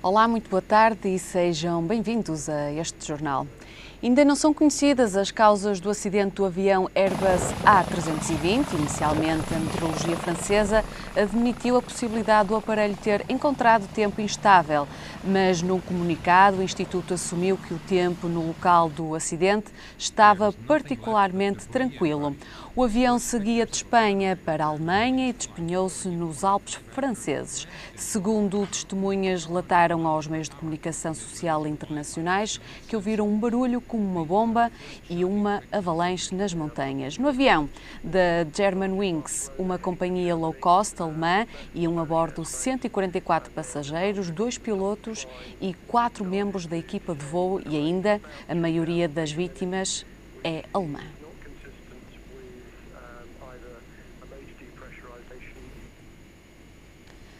Olá, muito boa tarde e sejam bem-vindos a este jornal. Ainda não são conhecidas as causas do acidente do avião Airbus A320. Inicialmente, a meteorologia francesa admitiu a possibilidade do aparelho ter encontrado tempo instável, mas num comunicado o Instituto assumiu que o tempo no local do acidente estava particularmente tranquilo. O avião seguia de Espanha para a Alemanha e despenhou-se nos Alpes franceses. Segundo testemunhas relataram aos meios de comunicação social internacionais que ouviram um barulho como uma bomba e uma avalanche nas montanhas. No avião da Germanwings, uma companhia low cost alemã, iam a bordo 144 passageiros, 2 pilotos e 4 membros da equipa de voo e ainda a maioria das vítimas é alemã.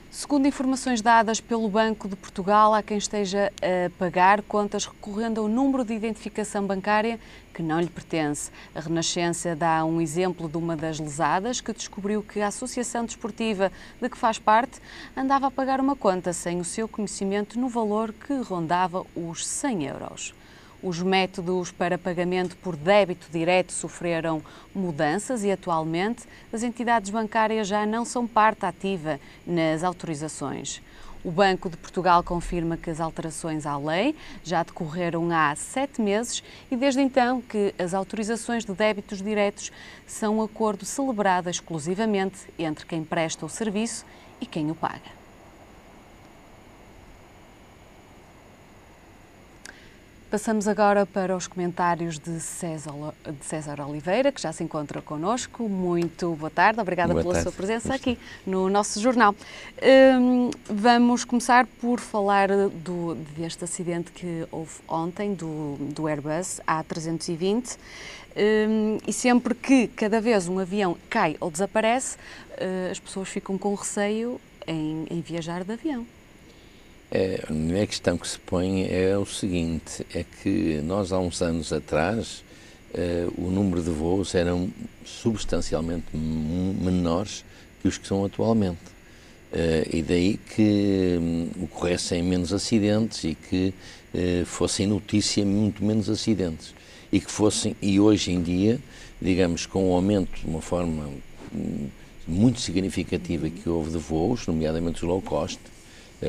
Segundo informações dadas pelo Banco de Portugal, há quem esteja a pagar contas recorrendo ao número de identificação bancária que não lhe pertence. A Renascença dá um exemplo de uma das lesadas que descobriu que a associação desportiva de que faz parte andava a pagar uma conta sem o seu conhecimento no valor que rondava os 100 euros. Os métodos para pagamento por débito direto sofreram mudanças e, atualmente, as entidades bancárias já não são parte ativa nas autorizações. O Banco de Portugal confirma que as alterações à lei já decorreram há 7 meses e, desde então, que as autorizações de débitos diretos são um acordo celebrado exclusivamente entre quem presta o serviço e quem o paga. Passamos agora para os comentários de César Oliveira, que já se encontra connosco. Muito boa tarde, obrigada pela sua presença aqui no nosso jornal. Vamos começar por falar deste acidente que houve ontem, do Airbus A320. E sempre que cada vez um avião cai ou desaparece, as pessoas ficam com receio em viajar de avião. A questão que se põe é o seguinte, é que nós há uns anos atrás o número de voos eram substancialmente menores que os que são atualmente. E daí que ocorressem menos acidentes e que fossem notícia muito menos acidentes. E hoje em dia, digamos, com o aumento de uma forma muito significativa que houve de voos, nomeadamente os low cost,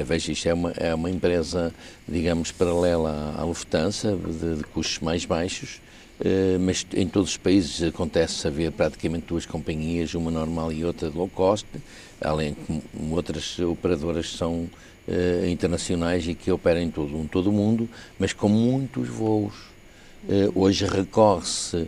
veja, isto é uma empresa, digamos, paralela à Lufthansa, de custos mais baixos, mas em todos os países acontece haver praticamente 2 companhias, uma normal e outra de low cost, além de outras operadoras que são internacionais e que operam em todo o mundo, mas com muitos voos. Hoje recorre-se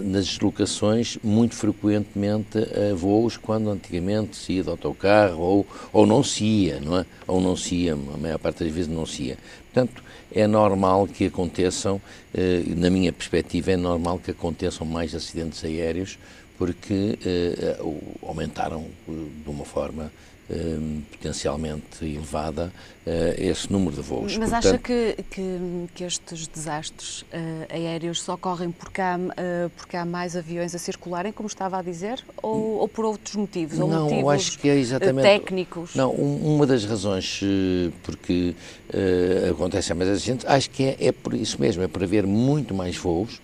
nas deslocações muito frequentemente a voos quando antigamente se ia de autocarro ou não se ia, não é? Ou não se ia, a maior parte das vezes não se ia. Portanto, é normal que aconteçam, na minha perspectiva, é normal que aconteçam mais acidentes aéreos porque aumentaram de uma forma potencialmente elevada esse número de voos. Mas acha que estes desastres aéreos só ocorrem porque há mais aviões a circularem, como estava a dizer, ou por outros motivos? Ou não, motivos eu acho que é exatamente técnicos? Não, uma das razões porque acontecem mais acidentes, acho que é por isso mesmo, é por haver muito mais voos.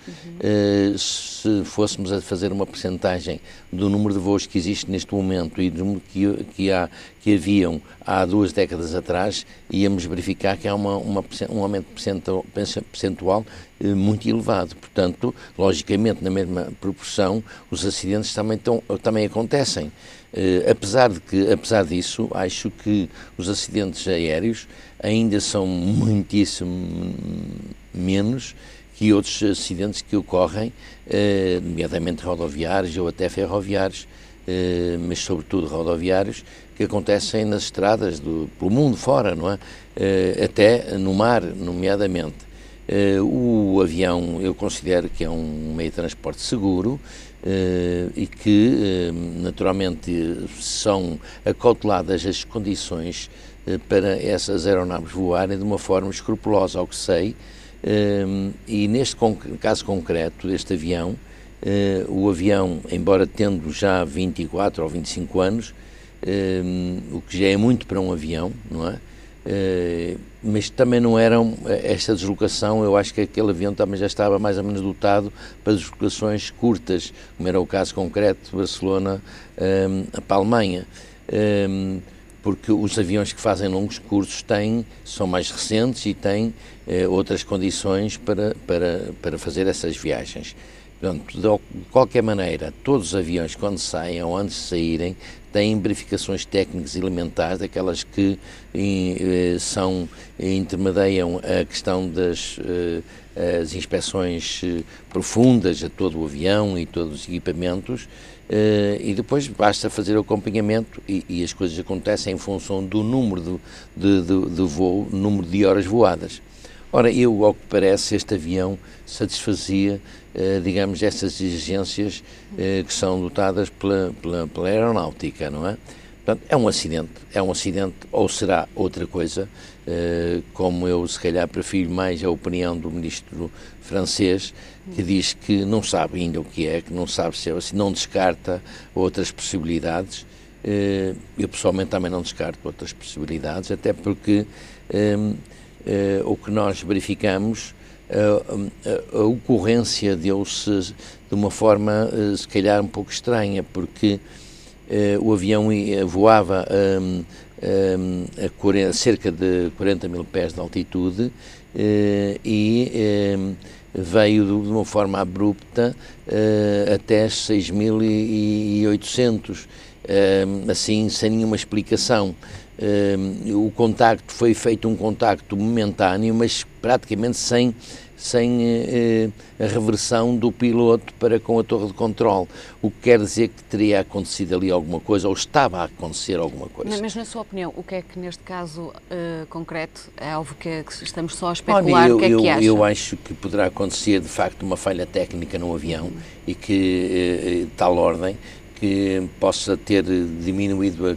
Se fôssemos a fazer uma percentagem do número de voos que existe neste momento e do número que haviam há 2 décadas atrás, íamos verificar que há um aumento percentual muito elevado. Portanto, logicamente, na mesma proporção, os acidentes também acontecem. Apesar disso, acho que os acidentes aéreos ainda são muitíssimo menos que outros acidentes que ocorrem, nomeadamente rodoviários ou até ferroviários, mas sobretudo rodoviários, que acontecem nas estradas pelo mundo fora, não é? Até no mar, nomeadamente. O avião eu considero que é um meio de transporte seguro e que naturalmente são acauteladas as condições para essas aeronaves voarem de uma forma escrupulosa, ao que sei, e neste caso concreto deste avião, o avião, embora tendo já 24 ou 25 anos, o que já é muito para um avião, não é? Mas também não eram, esta deslocação, eu acho que aquele avião também já estava mais ou menos dotado para deslocações curtas, como era o caso concreto de Barcelona para a Alemanha, porque os aviões que fazem longos cursos são mais recentes e têm outras condições para fazer essas viagens. Portanto, de qualquer maneira, todos os aviões, quando saem ou antes de saírem, têm verificações técnicas elementares, daquelas que intermediam a questão das as inspeções profundas a todo o avião e todos os equipamentos, e depois basta fazer o acompanhamento e as coisas acontecem em função do número de voo, número de horas voadas. Ora, ao que parece, este avião satisfazia, digamos, essas exigências que são dotadas pela aeronáutica, não é? Portanto, é um acidente ou será outra coisa, como eu se calhar prefiro mais a opinião do ministro francês, que diz que não sabe ainda o que é, que não sabe se não descarta outras possibilidades. Eu pessoalmente também não descarto outras possibilidades, até porque o que nós verificamos, a ocorrência deu-se de uma forma se calhar um pouco estranha, porque o avião voava a cerca de 40 mil pés de altitude e veio de uma forma abrupta até 6.800, assim, sem nenhuma explicação. O contacto foi feito um contacto momentâneo, mas praticamente sem a reversão do piloto para com a torre de controle, o que quer dizer que teria acontecido ali alguma coisa, ou estava a acontecer alguma coisa. Mas na sua opinião, o que é que neste caso concreto, é óbvio que estamos só a especular, o que é que acha? Eu acho que poderá acontecer de facto uma falha técnica no avião e que tal ordem que possa ter diminuído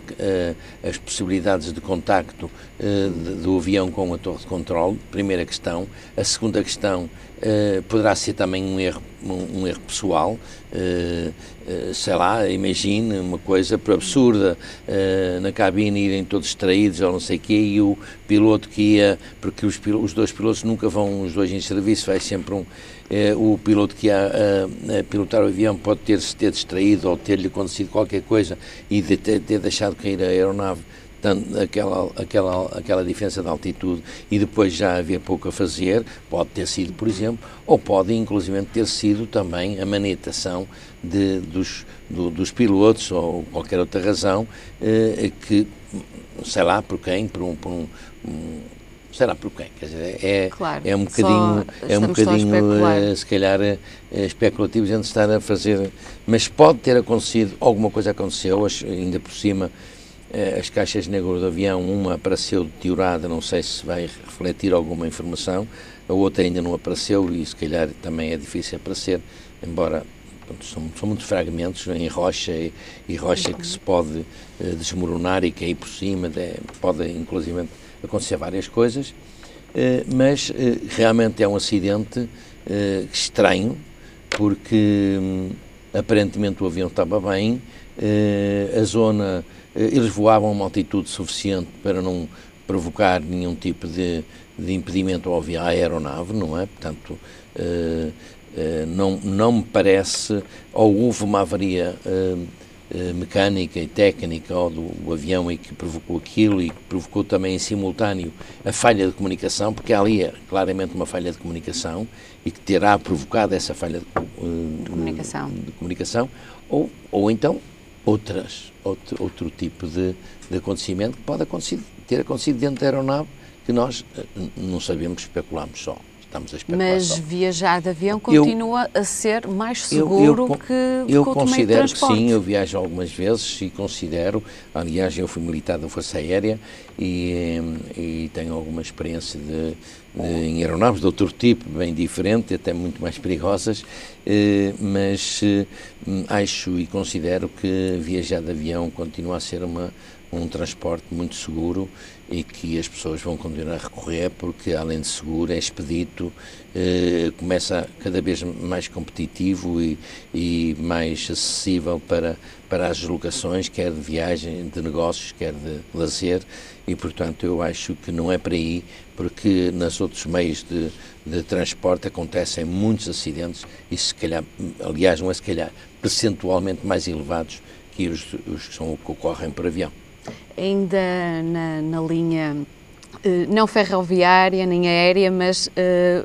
as possibilidades de contacto do avião com a torre de controle, primeira questão. A segunda questão poderá ser também um erro pessoal, sei lá, imagine uma coisa absurda, na cabine irem todos distraídos ou não sei o quê, e o piloto que ia, porque os dois pilotos nunca vão os dois em serviço, vai sempre o piloto que ia a pilotar o avião pode ter-se distraído ou ter-lhe acontecido qualquer coisa e ter deixado cair a aeronave, aquela diferença de altitude, e depois já havia pouco a fazer, pode ter sido, por exemplo, ou pode inclusive ter sido também a maniatação dos pilotos ou qualquer outra razão, que, sei lá por quem, sei lá por quem, quer dizer, claro, é um bocadinho, se calhar, especulativo a gente estar a fazer, mas pode ter acontecido, alguma coisa aconteceu, ainda por cima, as caixas negras do avião, uma apareceu deteriorada, não sei se vai refletir alguma informação, a outra ainda não apareceu e se calhar também é difícil aparecer, embora são muitos fragmentos em rocha e rocha que se pode desmoronar e cair por cima, pode inclusive acontecer várias coisas, mas realmente é um acidente estranho, porque aparentemente o avião estava bem, a zona, eles voavam a uma altitude suficiente para não provocar nenhum tipo de impedimento à aeronave, não é? Portanto, não me parece, ou houve uma avaria mecânica e técnica do avião e que provocou aquilo, e que provocou também em simultâneo a falha de comunicação, porque ali é claramente uma falha de comunicação e que terá provocado essa falha de comunicação, ou então outro tipo de acontecimento que pode ter acontecido dentro da aeronave, que nós não sabemos, especulamos só. Estamos a especular. Mas viajar de avião continua a ser mais seguro que eu outro meio de considero que transporte. sim, eu viajo algumas vezes e considero, aliás, eu fui militar da Força Aérea e tenho alguma experiência em aeronaves de outro tipo, bem diferente, até muito mais perigosas, mas acho e considero que viajar de avião continua a ser um transporte muito seguro e que as pessoas vão continuar a recorrer porque, além de seguro, é expedito, começa cada vez mais competitivo e mais acessível para as deslocações, quer de viagem, de negócios, quer de lazer, e portanto eu acho que não é para aí, porque nos outros meios de transporte acontecem muitos acidentes e se calhar, aliás não é se calhar, percentualmente mais elevados que os que ocorrem por avião. Ainda na linha não ferroviária nem aérea, mas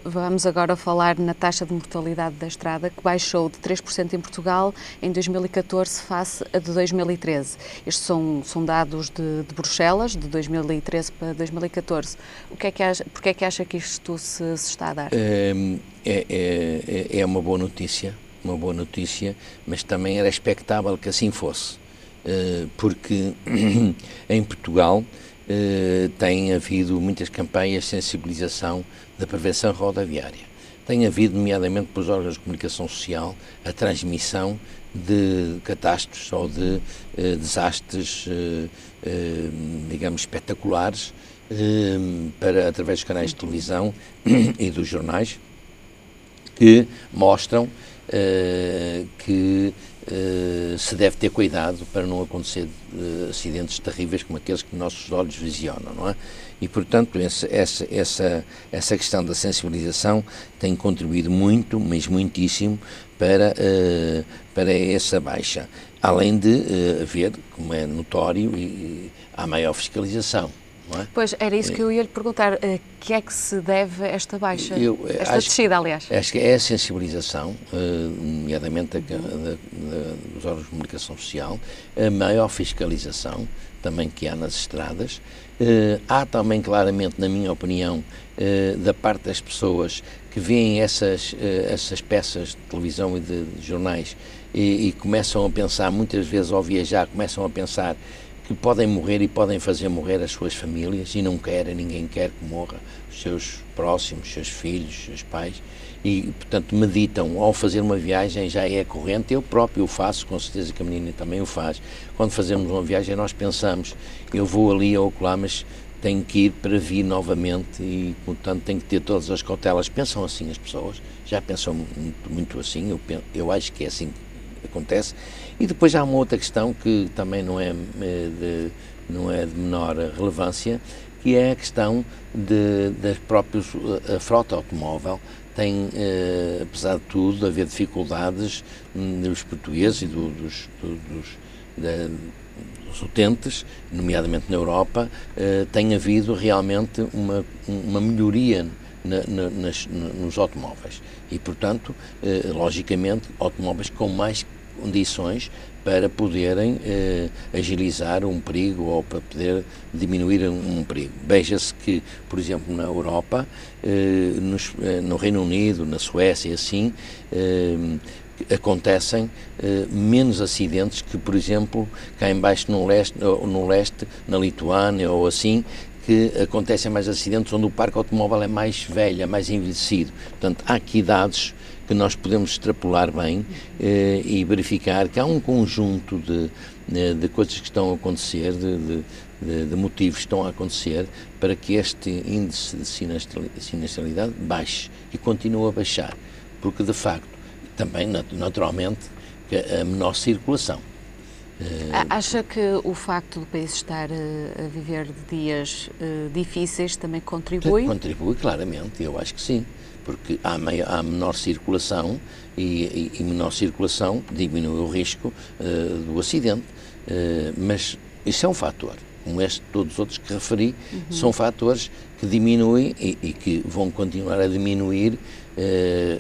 vamos agora falar na taxa de mortalidade da estrada, que baixou de 3% em Portugal em 2014 face a de 2013. Estes são dados de Bruxelas, de 2013 para 2014. Porquê é que acha que isto se está a dar? É uma boa notícia, mas também era expectável que assim fosse, porque em Portugal tem havido muitas campanhas de sensibilização da prevenção rodoviária. Tem havido, nomeadamente pelos órgãos de comunicação social, a transmissão de catástrofes ou de desastres, digamos, espetaculares, através dos canais de televisão e dos jornais, que mostram que se deve ter cuidado para não acontecer acidentes terríveis como aqueles que nossos olhos visionam, não é? E, portanto, essa questão da sensibilização tem contribuído muito, mas muitíssimo, para essa baixa. Além de haver, como é notório, a maior fiscalização. Não é? Pois, era isso que eu ia lhe perguntar. A que é que se deve esta baixa, esta descida, aliás? Acho que é a sensibilização, nomeadamente dos órgãos de comunicação social, a maior fiscalização também que há nas estradas. Há também, claramente, na minha opinião, da parte das pessoas que veem essas peças de televisão e de jornais e começam a pensar, muitas vezes ao viajar, começam a pensar que podem morrer e podem fazer morrer as suas famílias e não querem, ninguém quer que morra os seus próximos, os seus filhos, os seus pais e, portanto, meditam ao fazer uma viagem, já é corrente, eu próprio o faço, com certeza que a menina também o faz. Quando fazemos uma viagem nós pensamos, eu vou ali ou lá, mas tenho que ir para vir novamente e, portanto, tenho que ter todas as cautelas. Pensam assim as pessoas, já pensam muito assim, eu acho que é assim que acontece. E depois há uma outra questão que também não é de menor relevância, que é a questão das próprias, a frota automóvel tem, apesar de tudo, de haver dificuldades dos portugueses e dos utentes, nomeadamente na Europa, tem havido realmente uma melhoria nos automóveis e, portanto, logicamente, automóveis com mais condições para poderem agilizar um perigo ou para poder diminuir um perigo. Veja-se que, por exemplo, na Europa, no Reino Unido, na Suécia, assim, acontecem menos acidentes que, por exemplo, cá em baixo no leste, na Lituânia ou assim, que acontecem mais acidentes onde o parque automóvel é mais velho, é mais envelhecido. Portanto, há aqui dados que nós podemos extrapolar bem e verificar que há um conjunto de coisas que estão a acontecer, de motivos que estão a acontecer para que este índice de sinistralidade baixe e continue a baixar, porque de facto também naturalmente que a menor circulação. Acha que o facto do país estar a viver de dias difíceis também contribui? Contribui, claramente, eu acho que sim, porque há menor circulação e menor circulação diminui o risco do acidente, mas isso é um fator, como todos os outros que referi, são fatores que diminuem e que vão continuar a diminuir,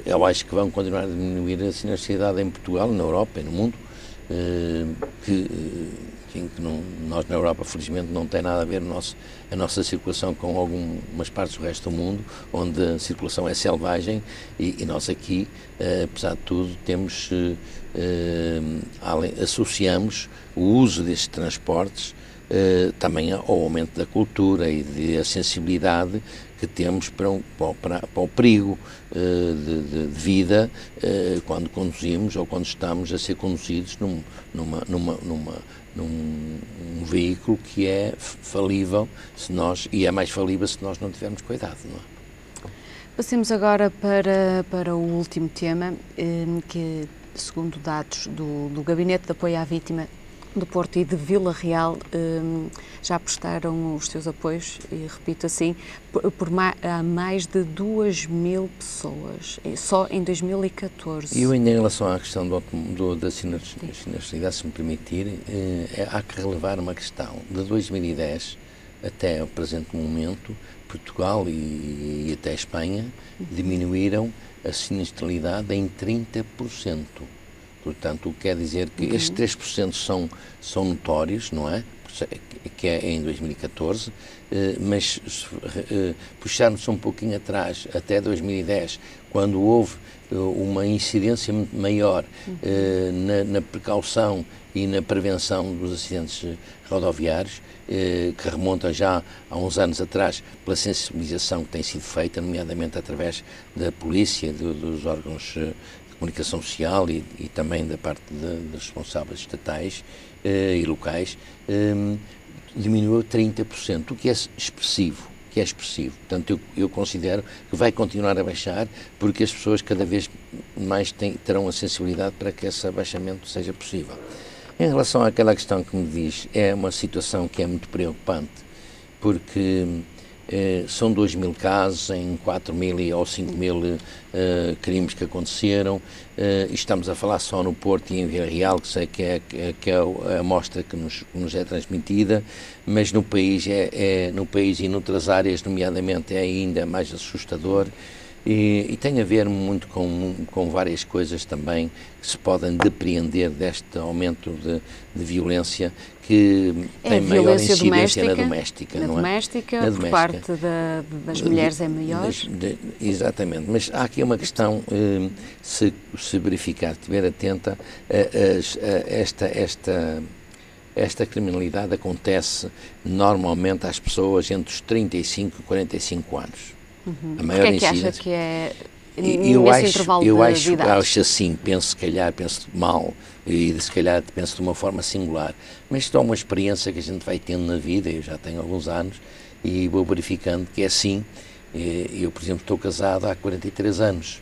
eu acho que vão continuar a diminuir a sinistralidade em Portugal, na Europa e no mundo, que nós na Europa felizmente não tem nada a ver a nossa circulação com algumas partes do resto do mundo onde a circulação é selvagem e nós aqui, apesar de tudo, associamos o uso destes transportes também ao aumento da cultura e da sensibilidade que temos para o perigo de vida quando conduzimos ou quando estamos a ser conduzidos num veículo que é falível e é mais falível se nós não tivermos cuidado, não é? Passemos agora para o último tema, que, segundo dados do Gabinete de Apoio à Vítima do Porto e de Vila Real, já prestaram os seus apoios, e repito assim, a mais de 2.000 pessoas, só em 2014. E eu ainda em relação à questão da sinistralidade, se me permitir, há que relevar uma questão. De 2010 até o presente momento, Portugal e até a Espanha diminuíram a sinistralidade em 30%. Portanto, o que quer dizer que estes 3% são notórios, não é? Que é em 2014, mas puxarmos um pouquinho atrás, até 2010, quando houve uma incidência muito maior na precaução e na prevenção dos acidentes rodoviários, que remonta já a uns anos atrás pela sensibilização que tem sido feita, nomeadamente através da polícia, dos órgãos de comunicação social e também da parte dos responsáveis estatais e locais, diminuiu 30%, o que é expressivo. Portanto, eu considero que vai continuar a baixar, porque as pessoas cada vez mais terão a sensibilidade para que esse abaixamento seja possível. Em relação àquela questão que me diz, é uma situação que é muito preocupante, porque são 2.000 casos em 4.000 ou 5.000 crimes que aconteceram, e estamos a falar só no Porto e em Vila Real, que sei que é a amostra que nos é transmitida, mas no país e noutras áreas, nomeadamente, é ainda mais assustador. E tem a ver muito com várias coisas também que se podem depreender deste aumento de violência que tem maior incidência na doméstica. Na não doméstica, é? por parte das mulheres é maior. Exatamente, mas há aqui uma questão, se verificar, estiver atenta, esta criminalidade acontece normalmente às pessoas entre os 35 e 45 anos. A maior incidência. Porquê é que acha que é nesse intervalo de idade? Acho assim, penso mal e se calhar penso de uma forma singular, mas isto é uma experiência que a gente vai tendo na vida, eu já tenho alguns anos e vou verificando que é assim. Eu, por exemplo, estou casado há 43 anos,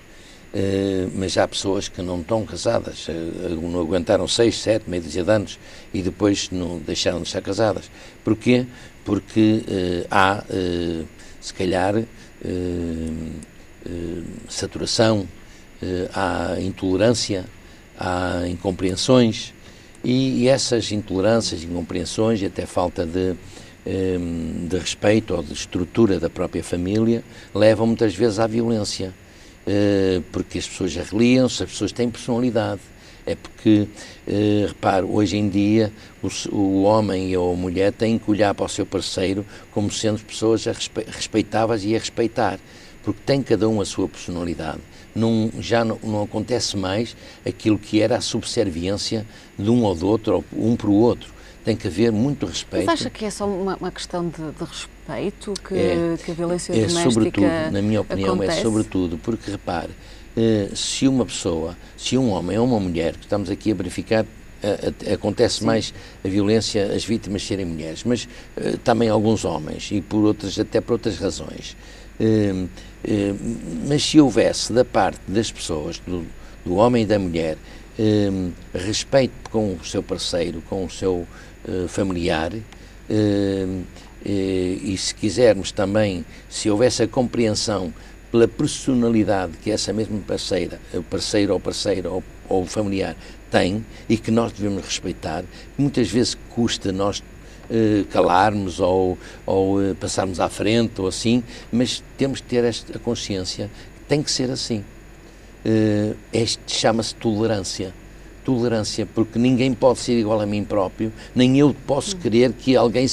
mas há pessoas que não estão casadas, não aguentaram 6, 7, meia dúzia de anos e depois não deixaram de estar casadas. Porquê? Porque há, se calhar, saturação, há intolerância, há incompreensões e essas intolerâncias, incompreensões e até falta de respeito ou de estrutura da própria família levam muitas vezes à violência, porque as pessoas arreliam-se, as pessoas têm personalidade. É porque, repare, hoje em dia o homem ou a mulher têm que olhar para o seu parceiro como sendo pessoas respeitáveis e a respeitar, porque tem cada um a sua personalidade. Já não acontece mais aquilo que era a subserviência de um ou do outro, ou um para o outro. Tem que haver muito respeito. Mas acha que é só uma questão de respeito que a violência doméstica sobretudo, na minha opinião, acontece? É sobretudo, porque repare, se uma pessoa, se um homem ou uma mulher, que estamos aqui a verificar, acontece mais a violência, as vítimas serem mulheres, mas também alguns homens, e até por outras razões. Mas se houvesse da parte das pessoas, do homem e da mulher, respeito com o seu parceiro, com o seu familiar, e se quisermos também, se houvesse a compreensão pela personalidade que essa mesma parceiro ou familiar tem e que nós devemos respeitar, muitas vezes custa nós calarmos ou passarmos à frente ou assim, mas temos que ter a consciência que tem que ser assim. Chama-se tolerância, porque ninguém pode ser igual a mim próprio, nem eu posso querer que alguém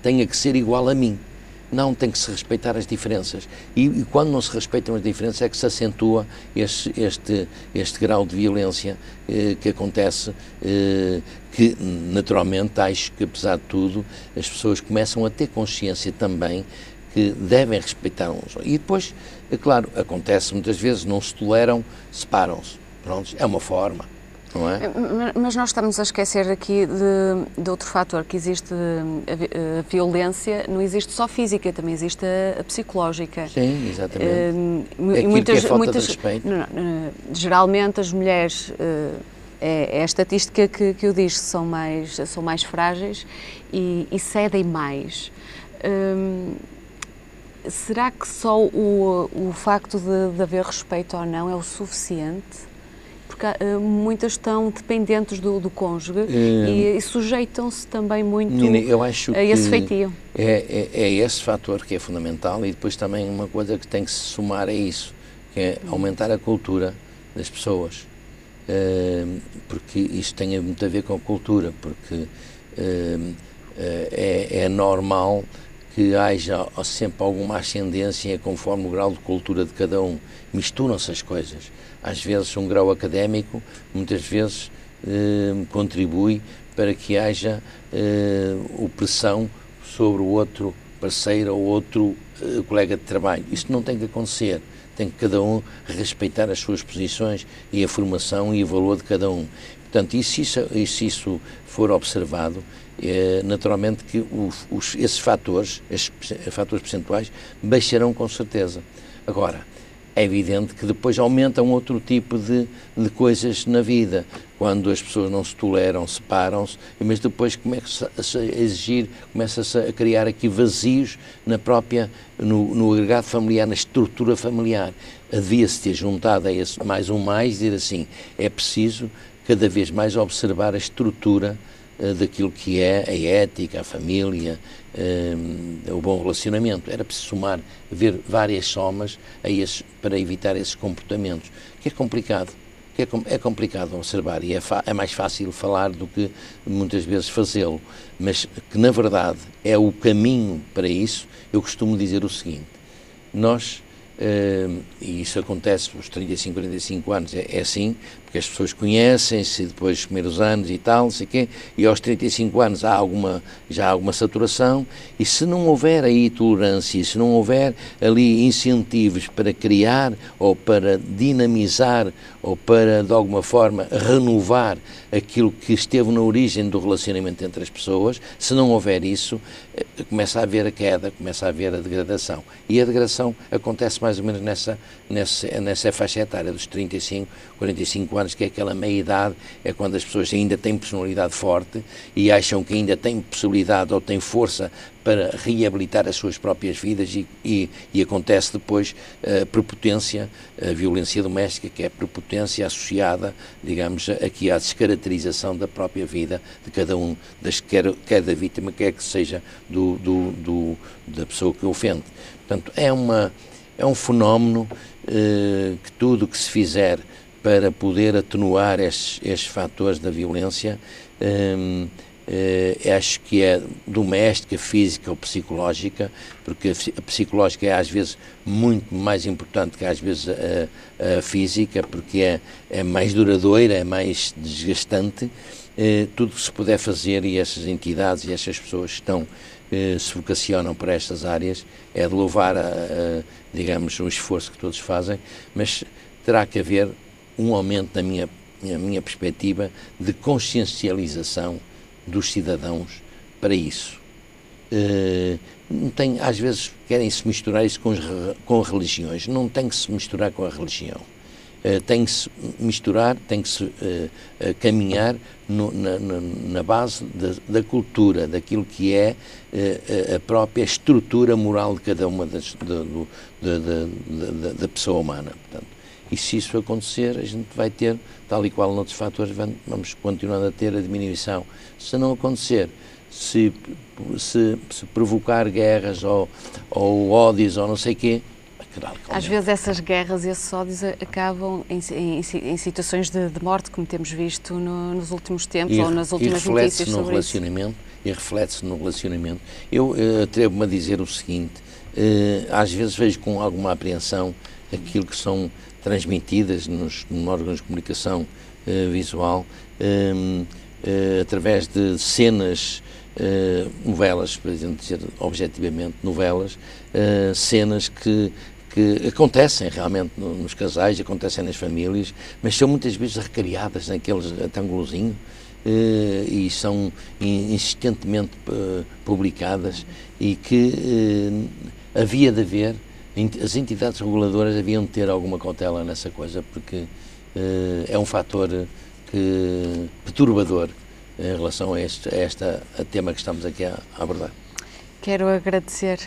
tenha que ser igual a mim. Não, tem que se respeitar as diferenças. E quando não se respeitam as diferenças é que se acentua este grau de violência que acontece, que naturalmente acho que, apesar de tudo, as pessoas começam a ter consciência também que devem respeitar uns. E depois, é claro, acontece muitas vezes, não se toleram, separam-se. Pronto, é uma forma, não é? Mas nós estamos a esquecer aqui de outro fator, que existe a violência, não existe só física, também existe a psicológica. Sim, exatamente. Muitas, que é falta de respeito. Geralmente as mulheres, é a estatística que o diz, são mais frágeis e cedem mais. Será que só o facto de haver respeito ou não é o suficiente? Porque muitas estão dependentes do cônjuge e sujeitam-se também muito eu acho a esse feitio. É esse fator que é fundamental, e depois também uma coisa que tem que se somar a isso, que é aumentar a cultura das pessoas, porque isto tem muito a ver com a cultura, porque é normal que haja sempre alguma ascendência conforme o grau de cultura de cada um. Misturam-se as coisas. Às vezes um grau académico, muitas vezes contribui para que haja opressão sobre o outro parceiro ou outro colega de trabalho. Isto não tem que acontecer. Tem que cada um respeitar as suas posições e a formação e o valor de cada um. Portanto, e se isso for observado, naturalmente que esses fatores percentuais baixarão com certeza. Agora, é evidente que depois aumentam outro tipo de coisas na vida, quando as pessoas não se toleram, separam-se, mas depois começa-se a exigir, começa-se a criar aqui vazios no agregado familiar, na estrutura familiar. Devia-se ter juntado a esse mais dizer assim, é preciso cada vez mais observar a estrutura daquilo que é a ética, a família, o bom relacionamento. Era preciso ver várias somas para evitar esses comportamentos, que é complicado. É complicado observar e é mais fácil falar do que muitas vezes fazê-lo, mas que na verdade é o caminho para isso. Eu costumo dizer o seguinte, nós, e isso acontece aos 35, 45 anos, é assim, porque as pessoas conhecem-se depois dos primeiros anos e tal, não sei o quê, e aos 35 anos já há alguma saturação, e se não houver aí tolerância, se não houver ali incentivos para criar ou para dinamizar ou para, de alguma forma, renovar aquilo que esteve na origem do relacionamento entre as pessoas, se não houver isso, começa a haver a queda, começa a haver a degradação. E a degradação acontece mais ou menos nessa faixa etária dos 35, 45 anos, que é aquela meia-idade, é quando as pessoas ainda têm personalidade forte e acham que ainda têm possibilidade ou têm força para reabilitar as suas próprias vidas e acontece depois a prepotência, a violência doméstica, que é a prepotência associada, digamos, aqui à descaracterização da própria vida de cada um, quer da vítima, quer que seja da pessoa que ofende. Portanto, é um fenómeno que tudo o que se fizer para poder atenuar estes fatores da violência, acho que é doméstica, física ou psicológica, porque a psicológica é às vezes muito mais importante que às vezes a física, porque é mais duradoura, é mais desgastante. Tudo o que se puder fazer, e essas entidades e essas pessoas que se vocacionam para estas áreas, é de louvar, digamos, o esforço que todos fazem, mas terá que haver um aumento, na minha perspectiva, de consciencialização dos cidadãos para isso. Às vezes querem se misturar isso com religiões. Não tem que se misturar com a religião. Tem que se misturar, tem que se caminhar na base da cultura, daquilo que é a própria estrutura moral de cada uma da pessoa humana. Portanto, e se isso acontecer, a gente vai ter, tal e qual noutros fatores, vamos continuando a ter a diminuição. Se não acontecer, se provocar guerras ou ódios ou não sei o quê, às vezes essas guerras e esses ódios acabam em situações de morte, como temos visto nos últimos tempos ou nas últimas notícias sobre isso. e reflete-se no relacionamento. Eu atrevo-me a dizer o seguinte, às vezes vejo com alguma apreensão aquilo que são transmitidas nos órgãos de comunicação visual, através de cenas, novelas, por exemplo, dizer objetivamente novelas, cenas que acontecem realmente nos casais, acontecem nas famílias, mas são muitas vezes recriadas naqueles ângulozinho e são insistentemente publicadas e que havia de haver, as entidades reguladoras haviam de ter alguma cautela nessa coisa, porque é um fator perturbador em relação a este tema que estamos aqui a abordar. Quero agradecer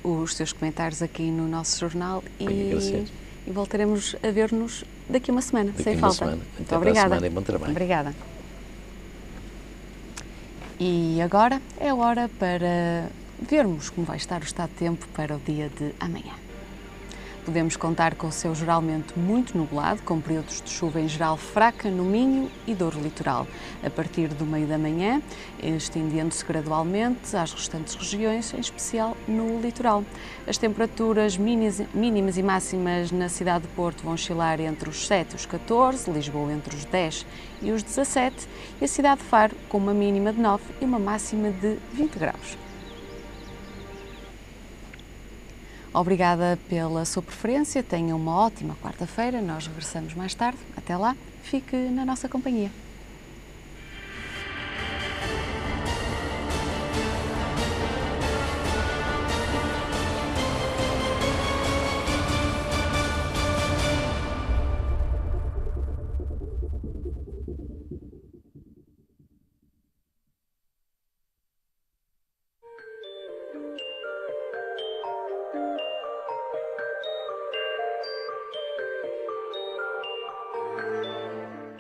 os seus comentários aqui no nosso jornal e voltaremos a ver-nos daqui a uma semana, sem falta. Muito obrigada. Semana e bom trabalho. Obrigada. E agora é hora para vermos como vai estar o estado de tempo para o dia de amanhã. Podemos contar com o céu geralmente muito nublado, com períodos de chuva em geral fraca no Minho e Douro Litoral, a partir do meio da manhã, estendendo-se gradualmente às restantes regiões, em especial no litoral. As temperaturas mínimas e máximas na cidade de Porto vão oscilar entre os 7 e os 14, Lisboa entre os 10 e os 17 e a cidade de Faro com uma mínima de 9 e uma máxima de 20 graus. Obrigada pela sua preferência, tenha uma ótima quarta-feira, nós regressamos mais tarde. Até lá, fique na nossa companhia.